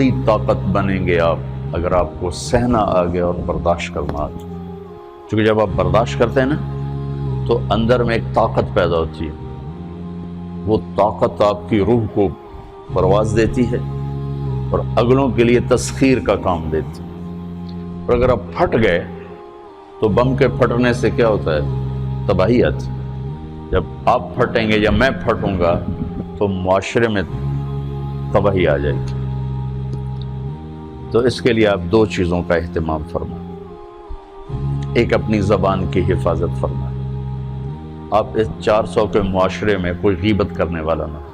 بڑی طاقت بنیں گے آپ اگر آپ کو سہنا آ گیا اور برداشت کرنا آ گیا. چونکہ جب آپ برداشت کرتے ہیں نا تو اندر میں ایک طاقت پیدا ہوتی ہے. وہ طاقت آپ کی روح کو پرواز دیتی ہے اور اگلوں کے لیے تسخیر کا کام دیتی ہے. اور اگر آپ پھٹ گئے تو بم کے پھٹنے سے کیا ہوتا ہے؟ تباہی آتی. جب آپ پھٹیں گے یا میں پھٹوں گا تو معاشرے میں تباہی آ جائے گی. تو اس کے لیے آپ دو چیزوں کا اہتمام فرمائیں. ایک اپنی زبان کی حفاظت فرمائیں. آپ اس 400 کے معاشرے میں کوئی غیبت کرنے والا نہ ہو،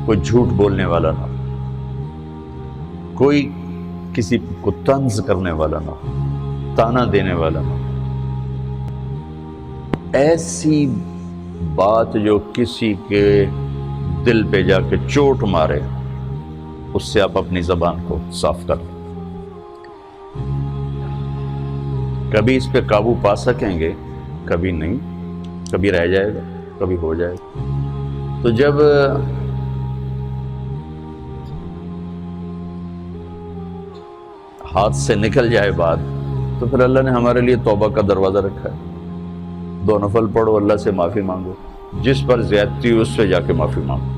کوئی جھوٹ بولنے والا نہ ہو، کوئی کسی کو طنز کرنے والا نہ ہو، تانا دینے والا نہ ہو. ایسی بات جو کسی کے دل پہ جا کے چوٹ مارے اس سے آپ اپنی زبان کو صاف کر لیں. کبھی اس پہ قابو پا سکیں گے، کبھی نہیں، کبھی رہ جائے گا، کبھی ہو جائے گا. تو جب ہاتھ سے نکل جائے بات تو پھر اللہ نے ہمارے لیے توبہ کا دروازہ رکھا ہے. 2 نفل پڑھو، اللہ سے معافی مانگو، جس پر زیادتی ہو اس سے جا کے معافی مانگو.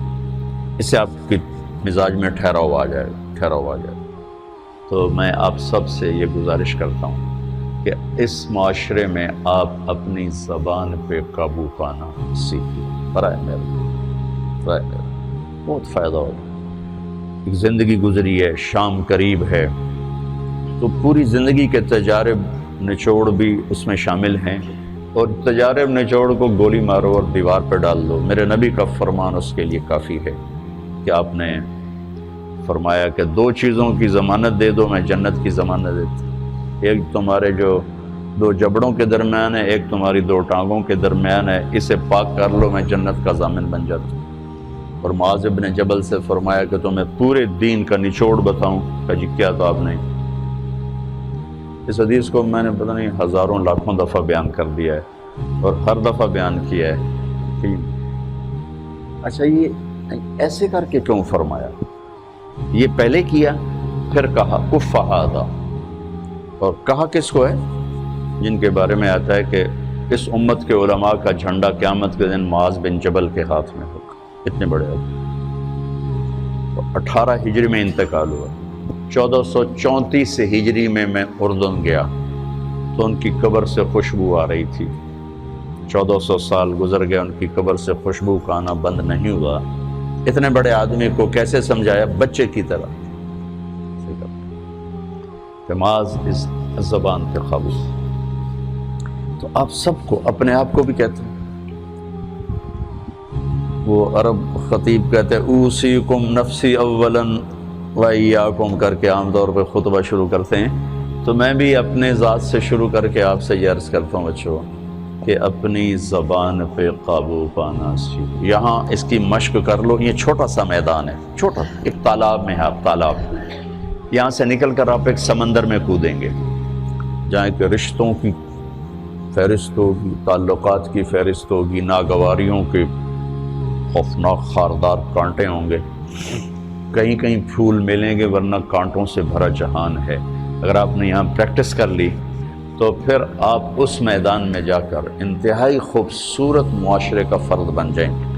اس سے آپ کی مزاج میں ٹھہراؤ آ جائے گا. تو میں آپ سب سے یہ گزارش کرتا ہوں کہ اس معاشرے میں آپ اپنی زبان پہ قابو پانا سیکھیں. برائے میرے بہت فائدہ ہوگا. ایک زندگی گزری ہے، شام قریب ہے، تو پوری زندگی کے تجارب نچوڑ بھی اس میں شامل ہیں. اور تجارب نچوڑ کو گولی مارو اور دیوار پہ ڈال دو. میرے نبی کا فرمان اس کے لیے کافی ہے کہ آپ نے فرمایا کہ 2 چیزوں کی ضمانت دے دو، میں جنت کی ضمانت دیتا. ایک تمہارے جو 2 جبڑوں کے درمیان ہے، ایک تمہاری 2 ٹانگوں کے درمیان ہے، اسے پاک کر لو، میں جنت کا ضامن بن جاتا ہوں. اور معاذ بن جبل سے فرمایا کہ تمہیں پورے دین کا نچوڑ بتاؤں. کہ جی کیا؟ تو آپ نے اس حدیث کو میں نے پتہ نہیں ہزاروں لاکھوں دفعہ بیان کر دیا ہے اور ہر دفعہ بیان کیا ہے کہ اچھا یہ ایسے کر کے کیوں فرمایا؟ یہ پہلے کیا پھر کہا کف ھذا. اور کہا کس کو ہے؟ جن کے بارے میں آتا ہے کہ اس امت کے علماء کا جھنڈا قیامت کے دن معاذ بن جبل کے ہاتھ میں ہوگا. اتنے بڑے آدمی. 18 ہجری میں انتقال ہوا. 1434 ہجری میں اردن گیا تو ان کی قبر سے خوشبو آ رہی تھی. 1400 سال گزر گئے، ان کی قبر سے خوشبو کا آنا بند نہیں ہوا. اتنے بڑے آدمی کو کیسے سمجھایا؟ بچے کی طرح. معاذ اس زبان پہ قابو. تو آپ سب کو، اپنے آپ کو بھی کہتے ہیں، وہ عرب خطیب کہتے ہیں اوصیکم نفسی اولا وایاکم کر کے عام طور پہ خطبہ شروع کرتے ہیں. تو میں بھی اپنے ذات سے شروع کر کے آپ سے یہ عرض کرتا ہوں بچوں کہ اپنی زبان پہ قابو پانا سیکھو. یہاں اس کی مشق کر لو. یہ چھوٹا سا میدان ہے، چھوٹا ایک تالاب میں ہے. آپ تالاب، یہاں سے نکل کر آپ ایک سمندر میں کودیں گے جہاں کہ رشتوں کی فہرست ہوگی، تعلقات کی فہرست ہوگی، ناگواریوں کے خوفناک خاردار کانٹے ہوں گے. کہیں کہیں پھول ملیں گے ورنہ کانٹوں سے بھرا جہان ہے. اگر آپ نے یہاں پریکٹس کر لی تو پھر آپ اس میدان میں جا کر انتہائی خوبصورت معاشرے کا فرد بن جائیں گے.